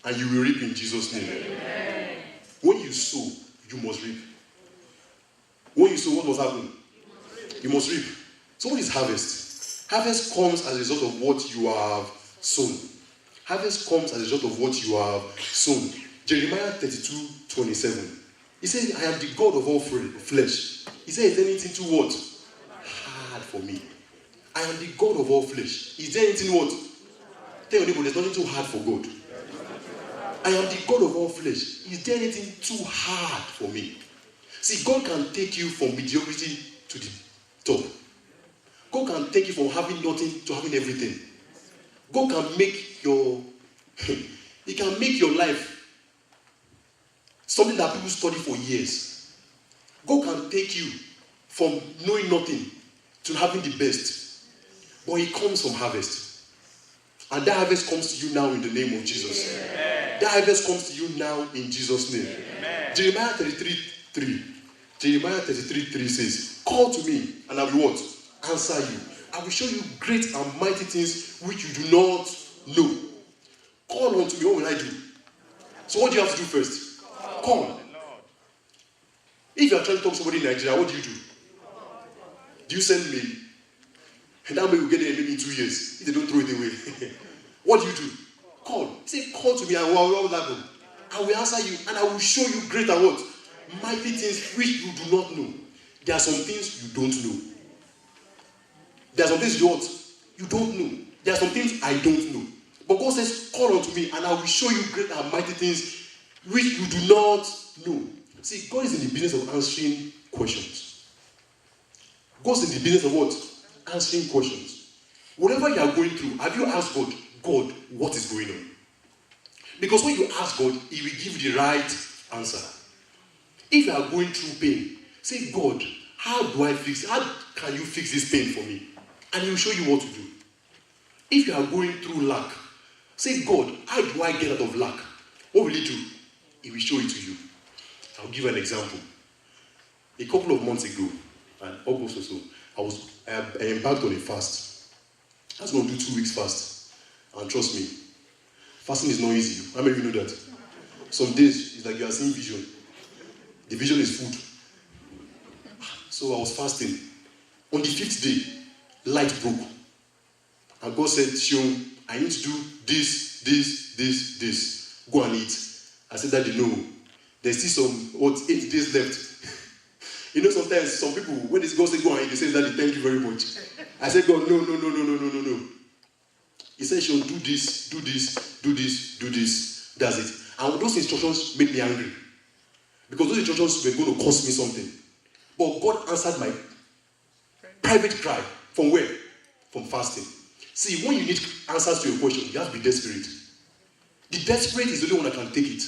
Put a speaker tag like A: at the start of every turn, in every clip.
A: and you will reap in Jesus' name. Amen. When you sow, you must reap. When you sow, what must happen? You must reap. So what is harvest? Harvest comes as a result of what you have sown. Harvest comes as a result of what you have sown. Jeremiah 32:27. He said, I am the God of all flesh. He said, is there anything too what? Hard for me. I am the God of all flesh. Is there anything what? Tell your neighbor, there's nothing too hard for God. I am the God of all flesh. Is there anything too hard for me? See, God can take you from mediocrity to the top. God can take you from having nothing to having everything. God can make your He can make your life something that people study for years. God can take you from knowing nothing to having the best. But it comes from harvest. And that harvest comes to you now in the name of Jesus. Amen. That harvest comes to you now in Jesus' name. Amen. Jeremiah 33:3. Jeremiah 33:3 says, call to me and I will what? Answer you. I will show you great and mighty things which you do not know. Call unto me, what will I do? So what do you have to do first? Call. If you are trying to talk to somebody in Nigeria, what do? Do you send mail? And that mail will get there maybe in 2 years if they don't throw it away. What do? Call. Say, call to me and what will happen? I will answer you and I will show you great and what? Mighty things which you do not know. There are some things you don't know. There are some things you don't know. There are some things I don't know. But God says, call unto me and I will show you great and mighty things which you do not know. See, God is in the business of answering questions. God is in the business of what? Answering questions. Whatever you are going through, have you asked God, God, what is going on? Because when you ask God, He will give you the right answer. If you are going through pain, say, God, how can you fix this pain for me? And He will show you what to do. If you are going through lack, say, God, how do I get out of lack? What will He do? He will show it to you. I'll give an example. A couple of months ago, and August or so, I embarked on a fast. I was going to do 2 weeks fast. And trust me, fasting is not easy. How many of you know that? Some days, it's like you are seeing vision. The vision is food. So I was fasting. On the 5th day, light broke. And God said, Shion, I need to do this. Go and eat. I said, Daddy, no. There's still some, 8 days left. You know, sometimes some people, when God says go and eat, they say, Daddy, thank you very much. I said, God, no. He said, Shion, do this. That's it. And those instructions made me angry. Because those instructions were going to cost me something. But God answered my private cry. From where? From fasting. See, when you need answers to your question, you have to be desperate. The desperate is the only one that can take it.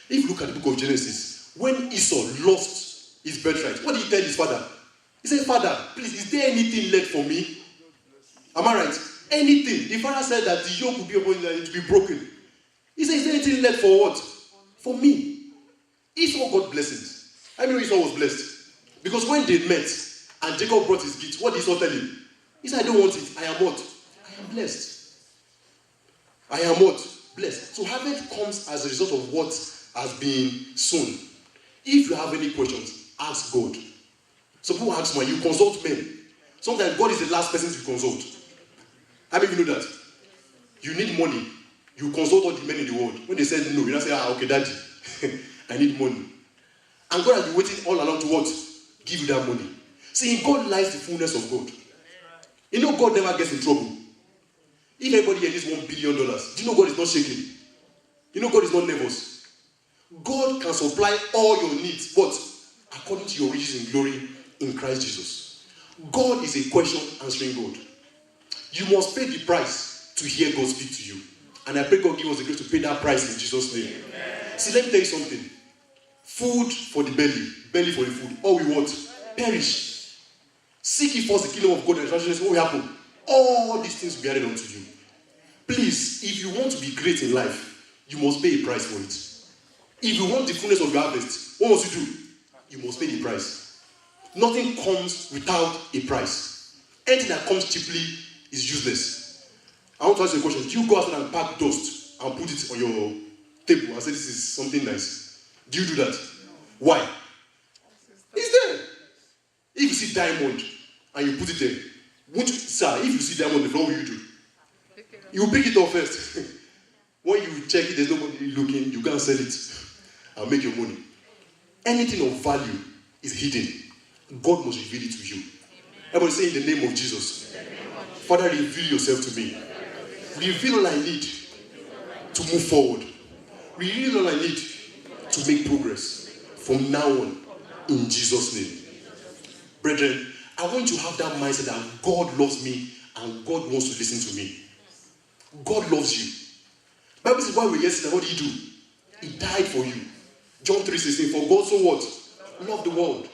A: If you look at the book of Genesis, when Esau lost his birthright, what did he tell his father? He said, Father, please, is there anything left for me? Am I right? Anything. The father said that the yoke would be upon him to be broken. He said, is there anything left for what? For me. Esau got blessings. I mean, Esau was blessed. Because when they met and Jacob brought his gift, what did Esau tell him? He said, I don't want it. I am what? I am blessed. I am what? Blessed. So harvest comes as a result of what has been sown. If you have any questions, ask God. Some people ask me, you consult men. Sometimes God is the last person to consult. How many of you know that? You need money. You consult all the men in the world. When they said no, you don't say, okay, Daddy, I need money. And God has been waiting all along to what? Give you that money. See, in God lies the fullness of God. You know God never gets in trouble. If everybody here needs $1 billion, do you know God is not shaking? You know God is not nervous. God can supply all your needs, but according to your riches in glory in Christ Jesus. God is a question answering God. You must pay the price to hear God speak to you. And I pray God give us the grace to pay that price in Jesus' name. Amen. See, let me tell you something. Food for the belly for the food. All we want, perish. Seek ye first the kingdom of God and righteousness. What will happen? All these things will be added unto you. Please, if you want to be great in life, you must pay a price for it. If you want the fullness of your harvest, what must you do? You must pay the price. Nothing comes without a price. Anything that comes cheaply is useless. I want to ask you a question. Do you go outside and pack dust and put it on your table and say this is something nice? Do you do that? Why? It's there. If you see diamond and you put it there, won't you, sir, if you see diamond, what will you do? You pick it up first. When you check it, there's nobody looking, you can't sell it and make your money. Anything of value is hidden. God must reveal it to you. Everybody say in the name of Jesus. Father, reveal yourself to me. Reveal all I need to move forward. Reveal all I need to make progress from now on in Jesus' name. Brethren, I want you to have that mindset that God loves me and God wants to listen to me. God loves you. Bible says, while we were yesterday, what did he do? He died for you. John 3:16, for God so what? Loved the world.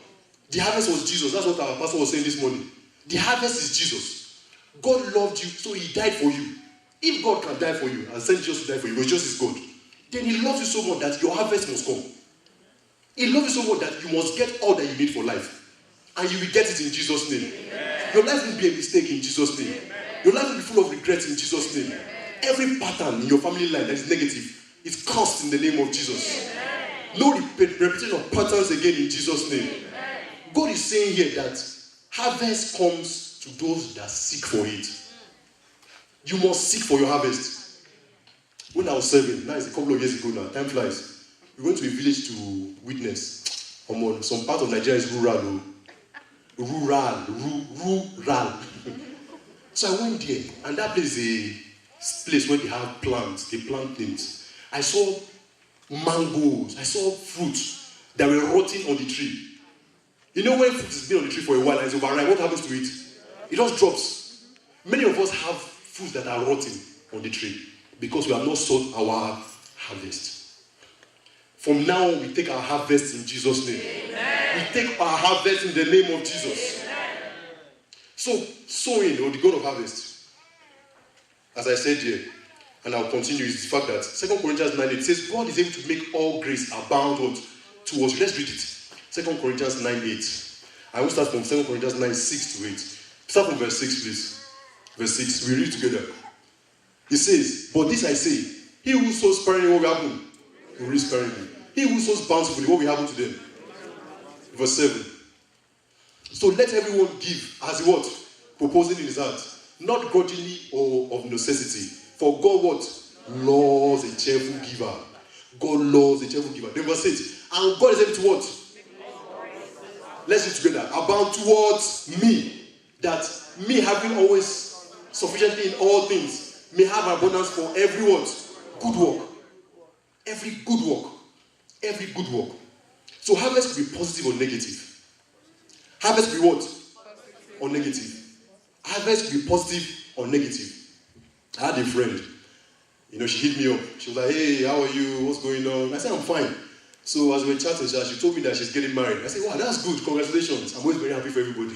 A: The harvest was Jesus. That's what our pastor was saying this morning. The harvest is Jesus. God loved you, so he died for you. If God can die for you and send Jesus to die for you, because Jesus is God, then he loves you so much that your harvest must come. He loves you so much that you must get all that you need for life. And you will get it in Jesus' name. Amen. Your life will be a mistake in Jesus' name. Amen. Your life will be full of regrets in Jesus' name. Amen. Every pattern in your family life that is negative is cursed in the name of Jesus. Amen. No repetition of patterns again in Jesus' name. Amen. God is saying here that harvest comes to those that seek for it. You must seek for your harvest. When I was serving, now it's a couple of years ago now, time flies. We went to a village to witness. Some part of Nigeria is rural. Rural. So I went there, and that place is a place where they have plants, they plant things. I saw mangoes, I saw fruits that were rotting on the tree. You know when fruit has been on the tree for a while and it's overripe, what happens to it? It just drops. Many of us have fruits that are rotting on the tree because we have not sought our harvest. From now on, we take our harvest in Jesus' name. Amen. We take our harvest in the name of Jesus. Amen. So, sowing, or the God of harvest, as I said here, and I'll continue, is the fact that 2 Corinthians 9, it says, God is able to make all grace abound towards you. Let's read it. 2 Corinthians 9, 8. I will start from 2 Corinthians 9, 6 to 8. Start from verse 6, please. Verse 6, we read together. It says, but this I say, he who sows sparingly, what will happen? Will reap sparingly. He who sows bountifully, what will happen to them? Verse 7. So let everyone give as he what? Proposing in his heart. Not grudgingly or of necessity. For God what? Loves a cheerful giver. God loves a cheerful giver. Then verse 8. And God is able to what? Let's read together. Abound towards me. That me having always sufficiently in all things may have abundance for every what? Good work. Every good work. Every good work. So harvest could be positive or negative. Harvest could be what? Positive. Or negative. Harvest could be positive or negative. I had a friend. She hit me up. She was like, hey, how are you? What's going on? I said, I'm fine. So as we were chatting, she told me that she's getting married. I said, wow, that's good. Congratulations. I'm always very happy for everybody.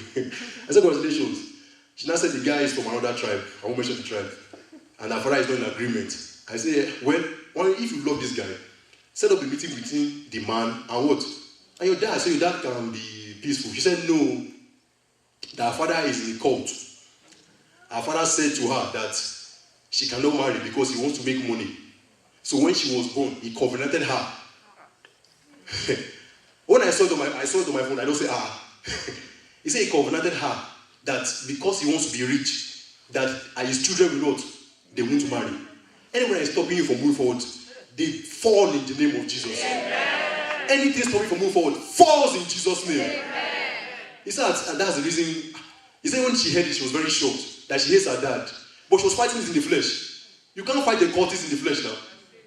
A: I said, congratulations. She now said the guy is from another tribe. I won't mention the tribe. And her father is not in agreement. I said, well, if you love this guy, set up a meeting between the man and what? And your dad. So your dad can be peaceful. She said, no. That her father is in a cult. Her father said to her that she cannot marry because he wants to make money. So when she was born, he covenanted her. When I saw it on my phone, I don't say, He said he covenanted her that because he wants to be rich, that his children will not, they won't marry. Anyone is stopping you from moving forward, they fall in the name of Jesus. Amen. Anything stopping you from moving forward falls in Jesus' name. Amen. He said, and that's the reason. He said when she heard it, she was very shocked that she hates her dad. But she was fighting it in the flesh. You can't fight the cultist in the flesh now.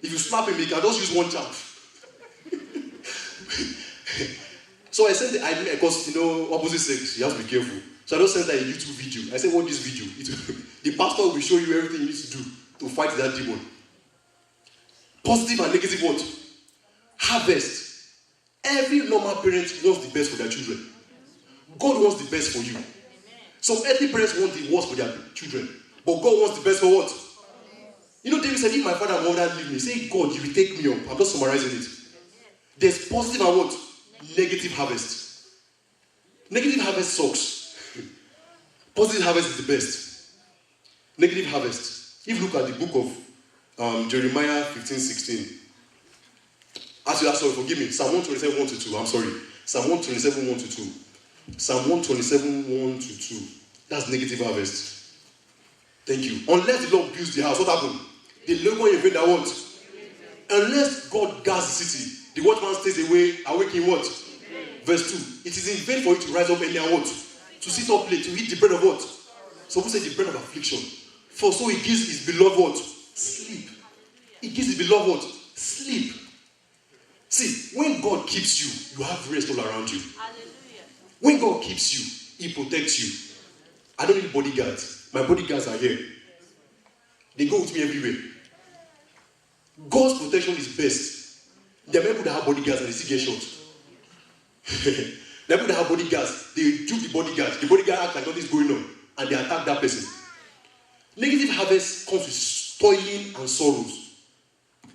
A: If you slap him, you can just use one jab. So I sent because opposite sex, you have to be careful. So I just sent her a YouTube video. I said, watch this video. The pastor will show you everything you need to do to fight that demon. Positive and negative what? Harvest. Every normal parent wants the best for their children. God wants the best for you. Some earthly parents want the worst for their children. But God wants the best for what? David said, if my father and mother leave me, say, God, you will take me up. I'm just summarizing it. There's positive and what? Negative harvest. Negative harvest sucks. Positive harvest is the best. Negative harvest. If you look at the book Jeremiah 15:16. Actually, sorry, forgive me. Psalm 127, 1 to 2. I'm sorry. Psalm 127, 1 to 2. Psalm 127, 1 to 2. That's negative harvest. Thank you. Unless the Lord builds the house, what happened? The labor in vain that what? Unless God guards the city, the watchman stays awake in what? Verse 2. It is in vain for you to rise up early and what? To sit up late, to eat the bread of what? So who said the bread of affliction? For so he gives his beloved what? Sleep. He gives his beloved what? Sleep. See, when God keeps you, you have rest all around you.
B: Hallelujah.
A: When God keeps you, he protects you. I don't need bodyguards. My bodyguards are here. They go with me everywhere. God's protection is best. There are people that have bodyguards and they still get shot. There are people that have bodyguards, they do the bodyguard. The bodyguard acts like nothing is going on and they attack that person. Negative harvest comes with toiling and sorrows.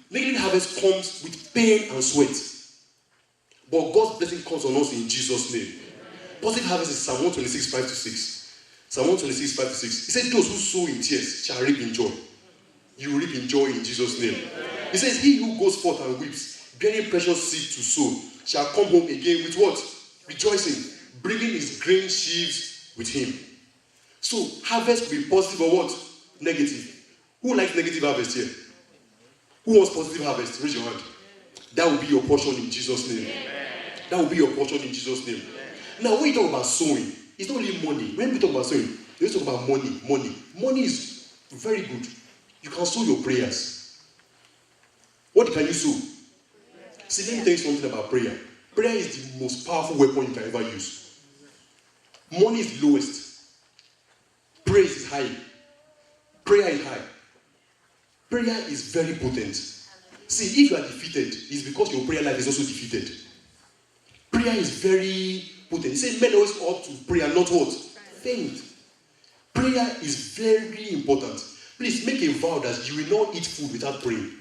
A: Negative harvest comes with pain and sweat. But God's blessing comes on us in Jesus' name. Positive harvest is Psalm 126, 5 to 6. Psalm 126, 5 to 6. He said, those who sow in tears shall reap in joy. You will reap in joy in Jesus' name. He says, he who goes forth and weeps, bearing precious seed to sow, shall come home again with what? Rejoicing, bringing his grain sheaves with him. So, harvest will be positive or what? Negative. Who likes negative harvest here? Who wants positive harvest? Raise your hand. That will be your portion in Jesus' name. That will be your portion in Jesus' name. Now, when you talk about sowing, it's not only money. When we talk about sowing, we talk about money. Money is very good. You can sow your prayers. What can you sow? See, let me tell you something about prayer. Prayer is the most powerful weapon you can ever use. Money is the lowest. Praise is high. Prayer is high. Prayer is very potent. See, if you are defeated, it's because your prayer life is also defeated. Prayer is very potent. He said men always ought to pray and not what? Faint. Prayer is very important. Please make a vow that you will not eat food without praying.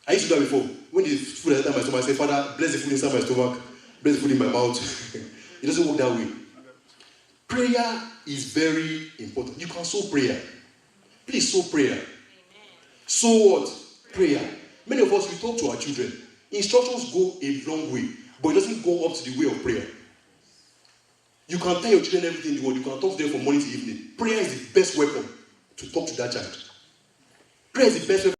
A: I used to do that before. When the food is inside my stomach, I say, Father, bless the food inside my stomach, bless the food in my mouth. It doesn't work that way. Prayer is very important. You can sow prayer. Please sow prayer. So what? Prayer. Many of us, we talk to our children. Instructions go a long way, but it doesn't go up to the way of prayer. You can tell your children everything in the world. You can talk to them from morning to evening. Prayer is the best weapon to talk to that child. Prayer is the best